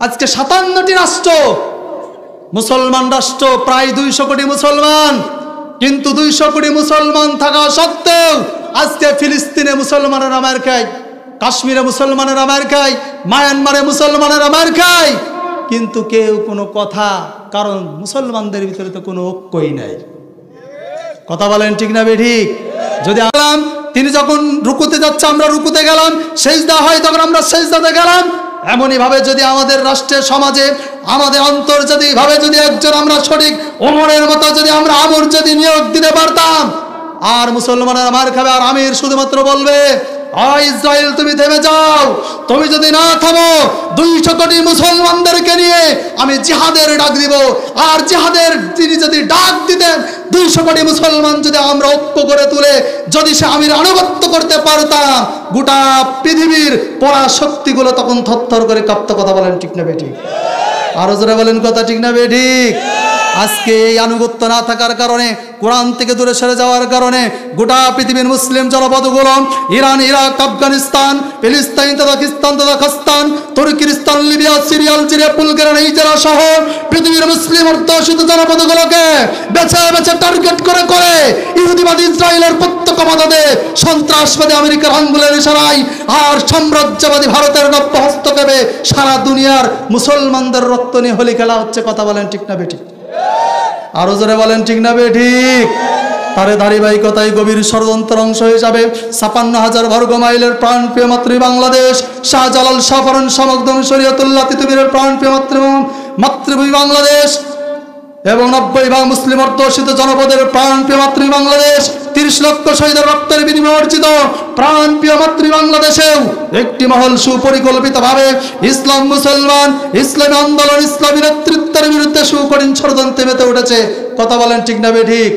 আজকে 57টি রাষ্ট্র মুসলমান রাষ্ট্র, প্রায় 200 কোটি মুসলমান, কিন্তু 200 কোটি মুসলমান থাকা সত্ত্বেও আজকে ফিলিস্তিনে মুসলমানেরা মার খায়, কাশ্মীরে মুসলমানেরা মার খায়, মায়ানমারে মুসলমানেরা মার খায়, কিন্তু কেউ কোনো কথা, কারণ মুসলমানদের ভিতরে তো কোনো ঐক্যই নাই। কথা বলেন ঠিক না বেঠিক? যদি আলাম তিনি যখন রুকুতে যাচ্ছে আমরা রুকুতে গেলাম, সেজদা হয় তখন আমরা সেজদাতে গেলাম, এমনই ভাবে যদি আমাদের রাষ্ট্রের সমাজে আমাদের আন্তর্জাতিক ভাবে যদি একজন আমরা সঠিক ওমরের মতো যদি আমরা আমর যদি নিয়োগ দিতে পারতাম, আর মুসলমানেরা মার খাবে, আর আমির শুধুমাত্র বলবে ইসরায়েল তুমি থেমে যাও, তুমি যদি না থামো 200 কোটি মুসলমানদেরকে নিয়ে আমি জিহাদের ডাক দিব। আর জিহাদের তিনি যদি ডাক দিতেন, 200 কোটি মুসলমান যদি আমরা ঐক্য করে তুলে যদি সে আমির আনুগত্য করতে পারতাম, গোটা পৃথিবীর পড়া শক্তিগুলো তখন থরথর করে কাঁপতো। কথা বলেন ঠিক না বেঠিক? আরো জোরে বলেন কথা ঠিক না বেঠিক? আজকে এই আনুগত্য না থাকার কারণে, কোরআন থেকে দূরে সরে যাওয়ার কারণে গোটা পৃথিবীর মুসলিম জনপদগুলো ইরান, ইরাক, আফগানিস্তান, ফিলিস্তিন, Tajikistan, Kazakhstan, Turkestan, Libya, Syria, Algeria, Bulgaria, Ezra সহ পৃথিবীর মুসলিম অধ্যুষিত জনপদগুলোকে বেছে বেছে টার্গেট করে করে ইহুদিবাদী ইসরায়েলের প্রত্যক্ষ মদদে, সন্ত্রাসবাদী আমেরিকার আঙ্গুলের ইশারায় আর সাম্রাজ্যবাদী ভারতের নব্য হস্তক্ষেপে সারা দুনিয়ার মুসলমানদের রক্ত নিয়ে হোলি খেলা হচ্ছে। কথা বলেন ঠিক না বেঠিক? আরো জোরে বলেন ঠিক না বেঠিক? তার ধারাবাহিকতায় গভীর ষড়যন্ত্র অংশ হিসাবে ৫৬,০০০ বর্গ মাইলের প্রাণপ্রিয় মাতৃ বাংলাদেশ, শাহজালাল শাহফরন সমগ্দম শরীয়তুল্লাহ তিতুমীরের প্রাণপ্রিয় মাতৃভূমি বাংলাদেশ এবং ৯০ মুসলিম অধ্যুষিত জনপদের প্রাণপ্রিয় মাতৃ বাংলাদেশ, ৩০ লক্ষ শহীদের রক্তের বিনিময়ে অর্জিত প্রাণপ্রিয় মাতৃ বাংলাদেশেও একটি মহল সুপরিকল্পিতভাবে ইসলাম, মুসলমান, ইসলামী আন্দোলন, ইসলামী নেতৃত্বের বিরুদ্ধে সুকঠিন ষড়যন্ত্রে মেতে উঠেছে। কথা বলেন ঠিক না বেঠিক?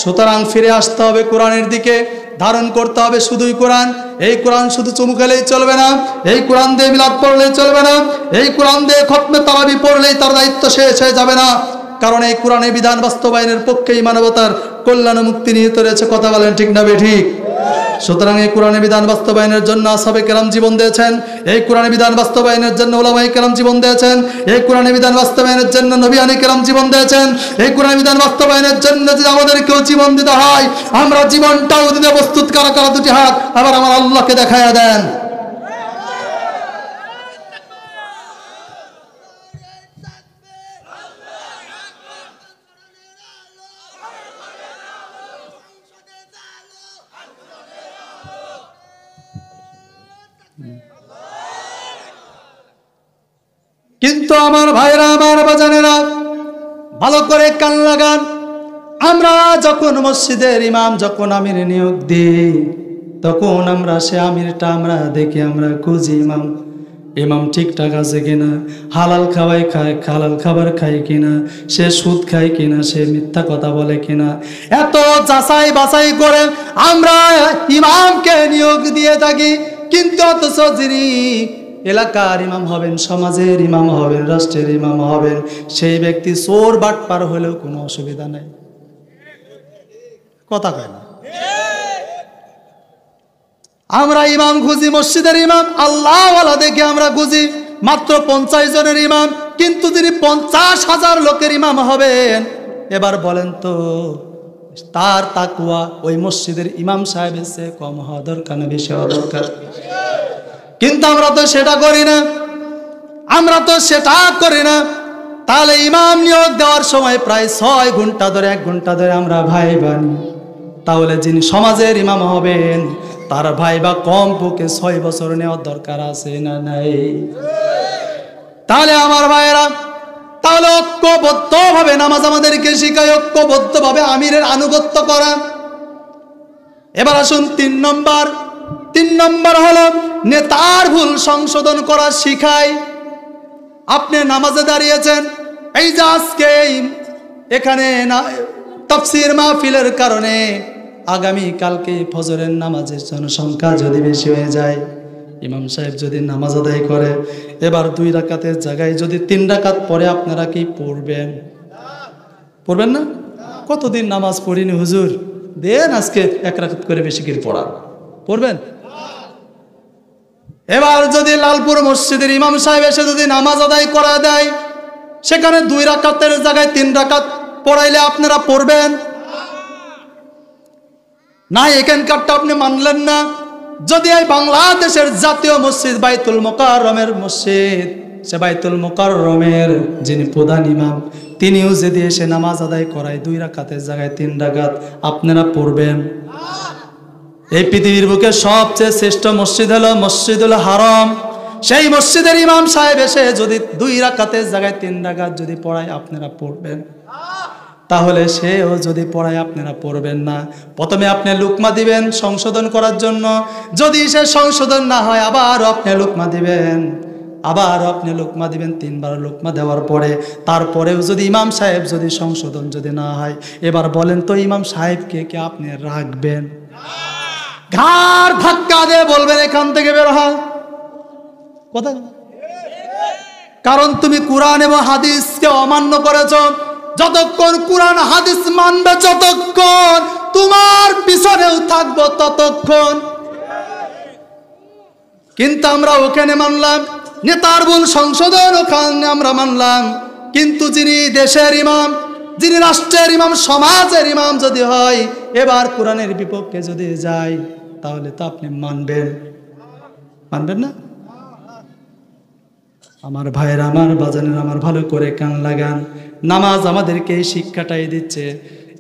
সুতরাং ফিরে আসতে হবে কোরআনের দিকে, ধারণ করতে হবে শুধুই কোরআন। এই কোরআন শুধু চুমু খেলেই চলবে না, এই কোরআন দিয়ে মিলাদ পড়লেই চলবে না, এই কোরআন দিয়ে খতমে তারাবি পড়লেই তার দায়িত্ব শেষ হয়ে যাবে না, কারণ এই কোরআনের বিধান বাস্তবায়নের পক্ষেই মানবতার কল্যাণ ও মুক্তি নিহিত রয়েছে। কথা বলেন ঠিক না বেঠিক? সুতরাং এই কোরআনের বিধান বাস্তবায়নের জন্য আসহাবে কেরাম জীবন দিয়েছেন, এই কোরআনের বিধান বাস্তবায়নের জন্য উলামায়ে কেরাম জীবন দিয়েছেন, এই কোরআনের বিধান বাস্তবায়নের জন্য নবিয়ানে কেরাম জীবন দিয়েছেন। এই কোরআনের বিধান বাস্তবায়নের জন্য যদি আমাদেরকেও জীবন দিতে হয়, আমরা জীবনটাও দিতে প্রস্তুত। কারা কারা দুটি হাত আবার আমার আল্লাহকে দেখাইয়া দেন। কিন্তু আমার ভাইরা, আমার বাজানেরা, ভালো করে কান লাগান। আমরা যখন মসজিদের ইমাম যখন আমির নিয়োগ দিই, তখন আমরা সে আমিরটা আমরা দেখি, আমরা খুঁজি ইমাম ঠিকঠাক আছে কিনা, হালাল হালাল খাবার খায় কিনা, সে সুদ খায় কিনা, সে মিথ্যা কথা বলে কিনা, এত যাচাই বাছাই করে আমরা ইমামকে নিয়োগ দিয়ে থাকি। কিন্তু অথচ যিনি এলাকার ইমাম হবেন, সমাজের ইমাম হবেন, রাষ্ট্রের ইমাম হবেন, সেই ব্যক্তি চোর বাটপার হলেও কোনো অসুবিধা নাই। কথা কয় না? আমরা ইমাম খুঁজি, মসজিদের ইমাম আল্লাহওয়ালা দেখে আমরা খুঁজি, মাত্র 50 জনের ইমাম, কিন্তু তিনি 50,000 লোকের ইমাম হবেন। এবার বলেন তো, তার তাকওয়া ওই মসজিদের ইমাম সাহেবের চেয়ে কম হওয়া দরকার না বেশি হওয়া দরকার? কিন্তু আমরা তো সেটা করি না, আমরা তো সেটা করি না। তাহলে ইমাম নিয়োগ দেওয়ার সময় প্রায় 6 ঘন্টা ধরে 1 ঘন্টা ধরে আমরা ভাইবা নিই। তাহলে যিনি সমাজের ইমাম হবেন তার ভাইবা কম পক্ষে 6 বছর নেওয়ার দরকার আছে না নাই? তাহলে আমার ভাইয়েরা, তাহলে ঐক্যবদ্ধভাবে নামাজ আমাদেরকে শিখায়, ঐক্যবদ্ধভাবে আমিরের আনুগত্য করা। এবার আসুন 3 নম্বর হলো নেতার ভুল সংশোধন করা শিখায়। আপনি নামাজে দাঁড়িয়েছেন, এই যে আজকে এখানে তাফসীর মাহফিলের কারণে আগামী কালকে ফজরের নামাজের জনসংখ্যা যদি বেশি হয়ে যায়, ইমাম সাহেব যদি নামাজ আদায় করে, এবার 2 রাকাতের জায়গায় যদি 3 রাকাত পরে আপনারা কি পড়বেন? পড়বেন না? কতদিন নামাজ পড়িনি হুজুর, দেন আজকে 1 রাকাত করে বেশি করে পড়া, পড়বেন? এবার যদি লালপুর মসজিদের ইমাম সাহেব এসে যদি নামাজ আদায় করা দেয়, সেখানে 2 রাকাতের জায়গায় 3 রাকাত পড়াইলে আপনারা পড়বেন না? এখানকারটা আপনি মানলেন না। যদি এই বাংলাদেশের জাতীয় মসজিদ বাইতুল মোকাররমের মসজিদ, সে বাইতুল মোকাররমের যিনি প্রধান ইমাম, তিনিও যদি এসে নামাজ আদায় করায় 2 রাকাতের জায়গায় 3 রাকাত, আপনারা পড়বেন? এই পৃথিবীর বুকে সবচেয়ে শ্রেষ্ঠ মসজিদ হলো মসজিদুল হারাম। সেই মসজিদের ইমাম সাহেব এসে যদি 2 রাকাতের জায়গায় 3 রাকাত যদি পড়ায়, আপনারা পড়বেন? তাহলে সেও যদি পড়ায়, আপনারা পড়বেন না? প্রথমে আপনি লুকমা দিবেন সংশোধন করার জন্য, যদি সে সংশোধন না হয় আবারও আপনি লুকমা দিবেন, আবারও আপনি লুকমা দিবেন। 3 বার লুকমা দেওয়ার পরে তারপরেও যদি ইমাম সাহেব যদি সংশোধন যদি না হয়, এবার বলেন তো ইমাম সাহেবকে কি আপনি রাখবেন? ঘাড় ধাক্কা দিয়ে বলবেন এখান থেকে বের হয় কথা, কারণ তুমি কোরআন এবং হাদিসকে অমান্য করেছ। যতক্ষণ কোরআন হাদিস মানবে, যতক্ষণ তোমার পিছনেও থাকবো ততক্ষণ। কিন্তু আমরা ওখানে মানলাম নেতার ভুল সংশোধন, ওখানে আমরা মানলাম, কিন্তু যিনি দেশের ইমাম, যিনি রাষ্ট্রের ইমাম, সমাজের ইমাম যদি হয়, এবার কোরআনের বিপক্ষে যদি যায়, তাহলে তো আপনি মানবেন? মানবেন না? আমার ভাইয়ের, আমার বাজানের, আমার ভালো করে কান লাগান। নামাজ আমাদেরকে এই শিক্ষাটাই দিচ্ছে,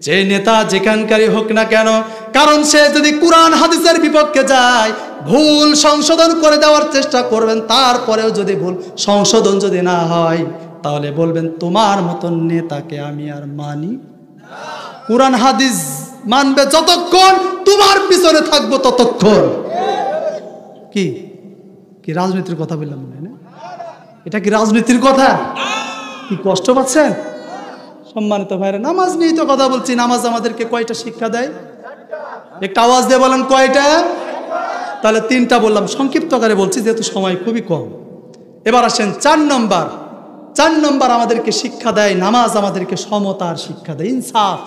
যে নেতা যেখানকারই হোক না কেন, কারণ সে যদি কোরআন হাদিসের বিপক্ষে যায়, ভুল সংশোধন করে দেওয়ার চেষ্টা করবেন, তারপরেও যদি ভুল সংশোধন যদি না হয়, তাহলে বলবেন তোমার মতন নেতাকে আমি আর মানি। কোরআন হাদিস মানবে যতক্ষণ, তোমার পিছনে থাকবো ততক্ষণ। কি কি রাজনীতির কথা বললাম মনে হয় না? এটা কি রাজনীতির কথা? কি কষ্ট পাচ্ছেন? সম্মানিত ভাইরা, নামাজ নিয়ে তো কথা বলছি। নামাজ আমাদেরকে কয়টা শিক্ষা দেয়? একটা আওয়াজ দিয়ে বলেন কয়টা? তাহলে 3টা বললাম, সংক্ষিপ্ত আকারে বলছি যেহেতু সময় খুবই কম। এবার আসেন 4 নম্বর। 4 নম্বর আমাদেরকে শিক্ষা দেয়, নামাজ আমাদেরকে সমতার শিক্ষা দেয়, ইনসাফ।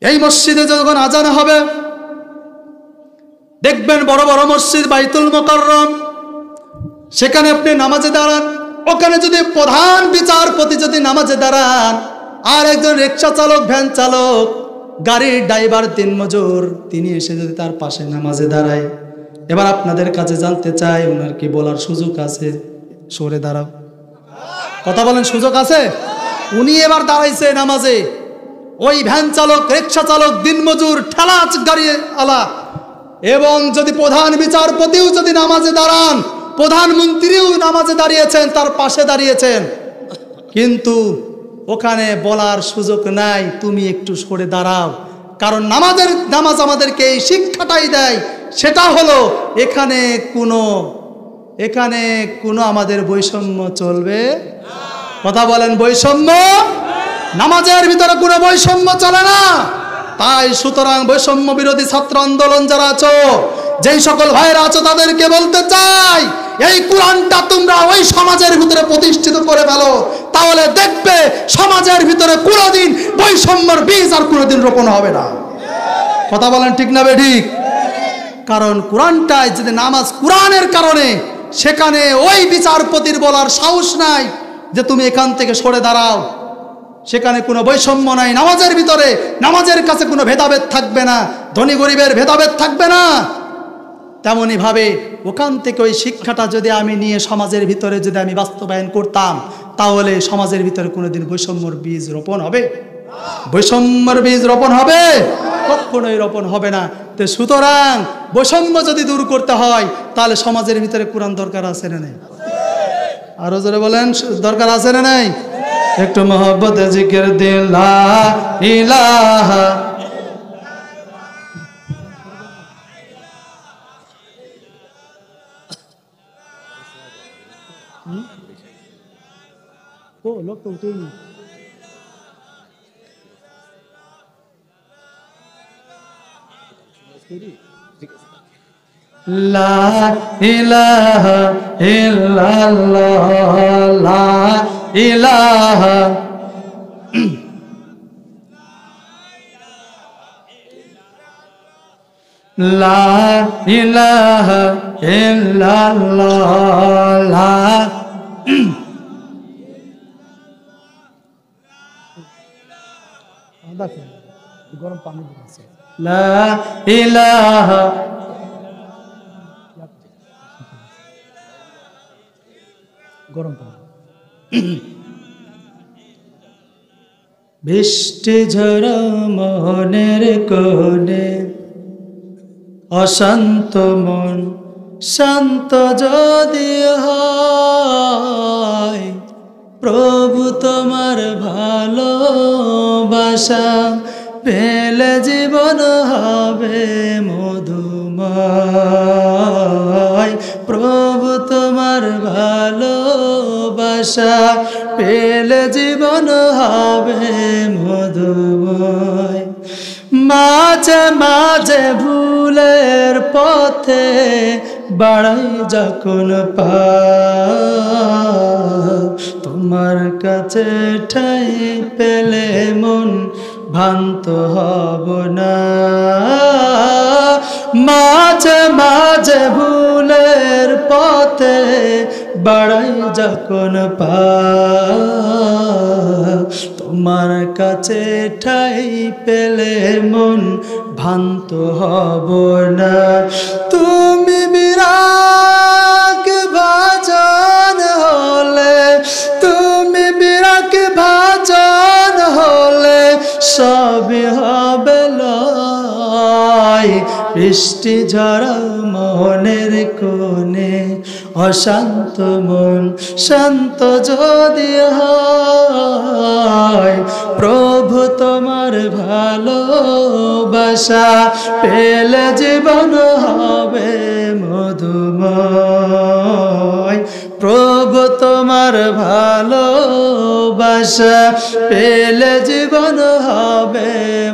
এই মসজিদে যখন আজান হবে, দেখবেন বড় বড় মসজিদ বাইতুল মোকাররম, সেখানে আপনি নামাজে দাঁড়ান, ওখানে যদি প্রধান বিচারপতি যদি নামাজে দাঁড়ান, আর একজন রিক্সা চালক, ভ্যান চালক, গাড়ির ড্রাইভার, দিনমজুর, তিনি এসে যদি তার পাশে নামাজে দাঁড়ায়, এবার আপনাদের কাছে জানতে চাই, ওনার কি বলার সুযোগ আছে সরে দাঁড়াও? কথা বলেন, সুযোগ আছে? উনি এবার দাঁড়াইছে নামাজে, ওই ভ্যান চালক, রিক্সা চালক, দিনমজুর, ঠেলা গাড়ি আলা, এবং যদি প্রধান বিচারপতিও যদি নামাজে দাঁড়ান, প্রধানমন্ত্রীও নামাজে দাঁড়িয়েছেন, তার পাশে দাঁড়িয়েছেন, কিন্তু ওখানে বলার সুযোগ নাই তুমি একটু সরে দাঁড়াও। কারণ নামাজ আমাদেরকে এই শিক্ষাটাই দেয়, সেটা হলো এখানে কোনো আমাদের বৈষম্য চলবে। কথা বলেন, বৈষম্য? নামাজের ভিতরে কোনো বৈষম্য চলে না। তাই সুতরাং বৈষম্য বিরোধী ছাত্র আন্দোলন যারা আছো, যেই সকল ভাইরা আছো, তাদেরকে বলতে চাই, এই কোরআনটা তোমরা ওই সমাজের ভিতরে প্রতিষ্ঠিত করে ফেলো, তাহলে দেখবে সমাজের ভিতরে কোনোদিন বৈষম্যের বীজ আর কোনোদিন রোপণ হবে না। কথা বলেন ঠিক না বেঠিক? কারণ কোরআনটায় যদি নামাজ কোরআনের কারণে, সেখানে ওই বিচারপতির বলার সাহস নাই যে তুমি এখান থেকে সরে দাঁড়াও। সেখানে কোনো বৈষম্য নাই নামাজের ভিতরে, নামাজের কাছে কোনো ভেদাভেদ থাকবে না, ধনী গরিবের ভেদাভেদ থাকবে না। তেমনি ভাবে ওখান থেকে ওই শিক্ষাটা যদি আমি নিয়ে সমাজের ভিতরে যদি আমি বাস্তবায়ন করতাম, তাহলে সমাজের ভিতরে কোনোদিন বৈষম্যর বীজ রোপণ হবে? বৈষম্যের বীজ রোপণ হবে? কখনোই রোপণ হবে না। তো সুতরাং বৈষম্য যদি দূর করতে হয়, তাহলে সমাজের ভিতরে কোরআন দরকার আছে না নাই? আরো জোরে বলেন, দরকার আছে না নাই? একটু মোহব্বতে জিকির দিন লা ইলাহা। ও লোক তো উঠেই নি। লা ইলাহা ইল্লাল্লাহ লা ইলাহা লা ইলাহা ইল্লাল্লাহ লা গরম পানি দিয়েছে লা ইলাহা গরম পানি বৃষ্টি ঝরা মনের কোণে অশান্ত মন শান্ত যদি হয় প্রভু তোমার ভালোবাসা পেলে জীবন হবে মধুময় প্রভু তোমার ভালোবাসা পেলে জীবন হবে মধুময় মাঝে মাঝে ভুলের পথে বাড়াই যখন পা তোমার কাছে ঠাই পেলে মন ভ্রান্ত হব না মাঝে মাঝে ভুলের পথে বাড়াই যখন পা তোমার কাছে ঠাই পেলে মন ভ্রান্ত হব না তুমি বিরাগ ভাজন হলে তুমি বিরাগ ভাজন হলে সবই হবে লয় বৃষ্টি ঝরা মনের কোণে অশান্ত মন শান্ত যদি হয় প্রভু তোমার ভালোবাসা পেলে জীবন হবে মধুময় প্রভু তোমার ভালোবাসা পেলে জীবন হবে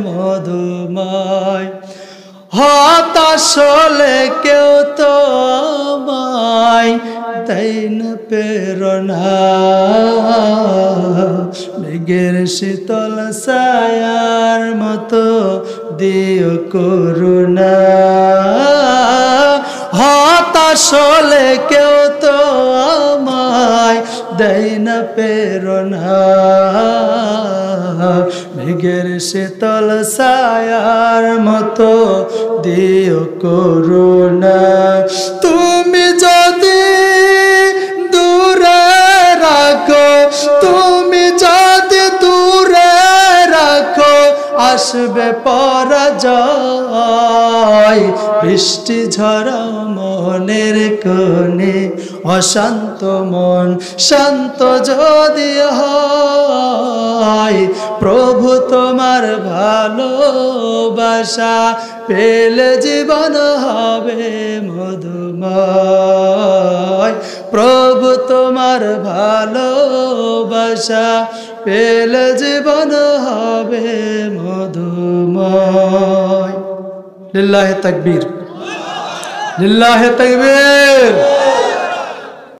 মধুময় হতাশ হলে কেউ তো আমায় দেয় না প্রেরণা মেঘের শীতল ছায়ার মতো দিও করুণা হতাশ হলে কেউ তো আমায় দেয় না প্রেরণা মেঘের শীতল ছায়ার মতো দিও করুণা তুমি যদি দূরে রাখো তুমি যদি দূরে রাখো আসবে পরাজয় বৃষ্টি ঝরা মনের কোণে অশান্ত মন শান্ত যদি হয় প্রভু তোমার ভালোবাসা পেলে জীবন হবে মধুময় প্রভু তোমার ভালোবাসা পেলে জীবন হবে মধুময় লিল্লাহে তাকবীর লিল্লাহে তাকবীর